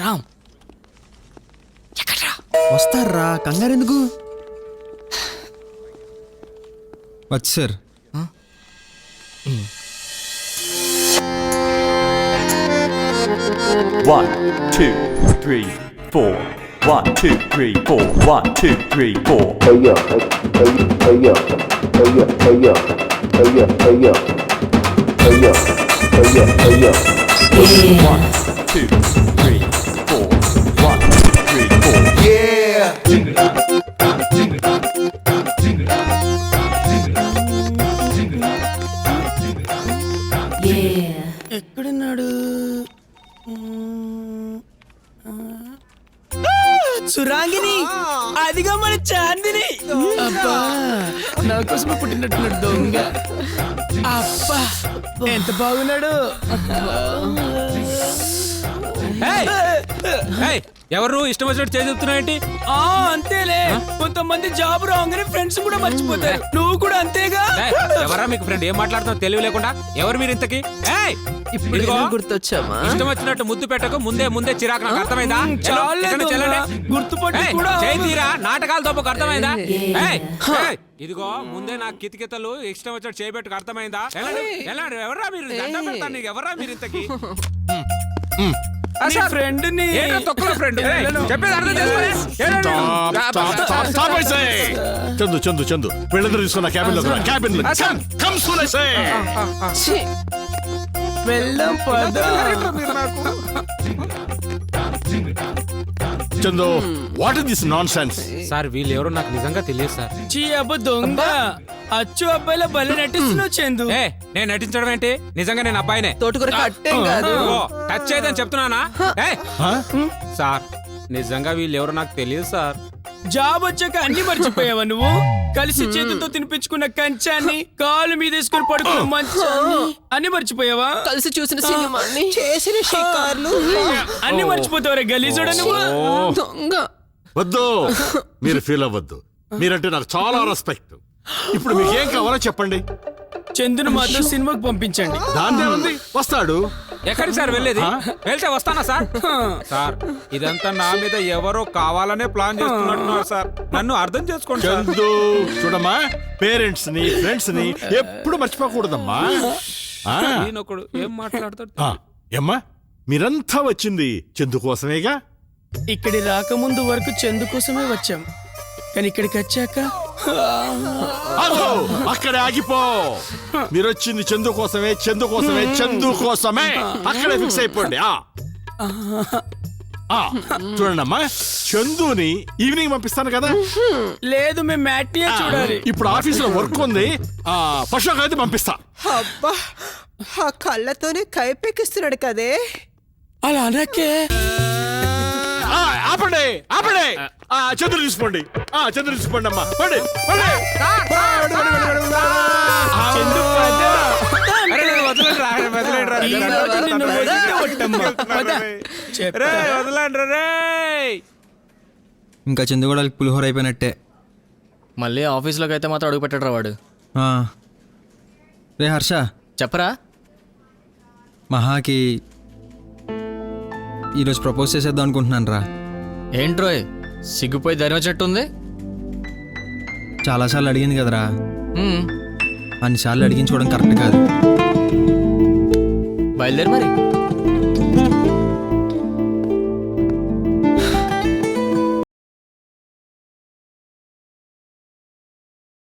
రామ్ వస్తారా, కంగారు ఎందుకు? వచ్చి sir. 1, 2, 3, 4. 1, 2, 3, 4. 1, 2, 3, 4. Hey yo, hey yo, hey yo, hey yo, hey yo, hey yo, hey yo, hey yo, hey yo, hey yo. 1, 2, 3, 4. 1, 2, 3, 4. Yeah. ఎక్కడున్నాడు? సురాంగిని, అదిగా మన చాందిని. అబ్బా, నా కోసమే పుట్టినట్టున్నాడు దొంగ. అబ్బా, ఎంత బాగున్నాడు. ఎవరు ఇష్టం వచ్చినట్టు చేసి చెప్తున్నావేంటి? అంతేలే, కొంతమంది జాబ్ రాగానే ఫ్రెండ్స్ కూడా మర్చిపోతారు. నువ్వు కూడా అంతేగా. ఎవరా మీకు ఫ్రెండ్? ఏం మాట్లాడుతున్నావు తెలివి లేకుండా? ఎవరు మీరు ఇంతకి? గుర్తొచ్చామా? ఇష్టం వచ్చినట్టు ముద్దు పెట్టకు, ముందే చిరాకు. నాకు అర్థమైందా? గుర్తుపట్టి కూడా చేతిరా నాటకాలు తప్పకు. అర్థమైందా? ఇదిగో ముందే నాకు కితకితలు ఇష్టం వచ్చినట్టు చేయబెట్టుకు. అర్థమైందా? ఎవరా మీరు? దండం పెడతాను నీకు. ఎవరా మీరు ఇంతకి? ఫ్రెండ్ చందు చందు వీళ్ళందరూ తీసుకున్న క్యాబిన్ లో వెళ్ళం Chandu, what is this non sense? Sir వీళ్ళు ఎవరో నాకు నిజంగా తెలియదు సార్. చీ అబ్బ దొంగ, అచ్చు అబ్బాయిల బలి నటిస్తున్నావు చందు. నేను నటించడం ఏంటి? నిజంగా నేను అబ్బాయినే. తోటకూర కట్టేం కాదు. టచ్ చేయదని చెప్తున్నానా? సార్ నిజంగా వీళ్ళు ఎవరో నాకు తెలియదు సార్. జాబ్ వచ్చాక అన్ని మర్చిపోయావా నువ్వు? కలిసి చేతులతో తినిపించుకున్న కంచాన్ని, కాలు మీద వేసుకుని పడుకున్న మంచాన్ని అన్ని మర్చిపోయావా? కలిసి చూసిన సినిమాని, చేసిన షికార్లు అన్ని మర్చిపోతావరా గలీజుడా నువ్వు. దొంగ. వద్దు, మీరు ఫీల్ అవ్వద్దు. మీరంటే నాకు చాలా రెస్పెక్ట్. ఇప్పుడు మీకు ఏం కావాలో చెప్పండి. చందును మాత్రం సినిమాకి పంపించండి. దాన్నే ఉంది, వస్తాడు. ఎక్కడికి సార్ వెళ్ళేది? వెళ్తే వస్తానా సార్? సార్ ఇదంతా నా మీద ఎవరో కావాలనే ప్లాన్ చేస్తున్నట్టున్నారు సార్. నన్ను అర్థం చేసుకోండి సార్. చందు చూడమ్మా, పేరెంట్స్ ని ఫ్రెండ్స్ ని ఎప్పుడు మర్చిపోకూడదమ్మా. నేనొకడు ఏం మాట్లాడతాడు? ఏమ్మా, మీరంతా వచ్చింది చందు కోసమేగా? ఇక్కడి రాకముందు వరకు చందు కోసమే వచ్చాం, కానీ ఇక్కడికి వచ్చాక అక్కడే ఆగిపో. మీరు వచ్చింది చందు కోసమే, చందు కోసమే, చందు కోసమే. అక్కడే ఫిక్స్ అయిపోండి. చూడండి అమ్మా, చందుని ఈవినింగ్ పంపిస్తాను కదా. లేదు, మేము మ్యాట్నియే చూడాలి. ఇప్పుడు ఆఫీస్ లో వర్క్ ఉంది. ఫస్ట్ అయితే పంపిస్తా. అబ్బా, ఆ కళ్ళతోనే కైపెక్కిస్తున్నాడు కదే. అలా అనకే. ఆపండి ఆపండి, చంద్రుడు తీసుకోండి. చంద్రుడు తీసుకోండి అమ్మా. ఇంకా చందుగూడకి పులిహోర అయిపోయినట్టే. మళ్ళీ ఆఫీస్లోకి అయితే మాత్రం అడుగు పెట్టడరా వాడు. రే హర్ష, చెప్పరా. మహాకి ఈరోజు ప్రపోజ్ చేసేద్దాం అనుకుంటున్నాను రా. ఏంట్రోయ్ సిగ్గుపోయి ధైర్యం చెట్టు ఉంది. చాలాసార్లు అడిగింది కదరా, అన్నిసార్లు అడిగించుకోవడం కరెక్ట్ కాదు. బయలుదేరి మరి.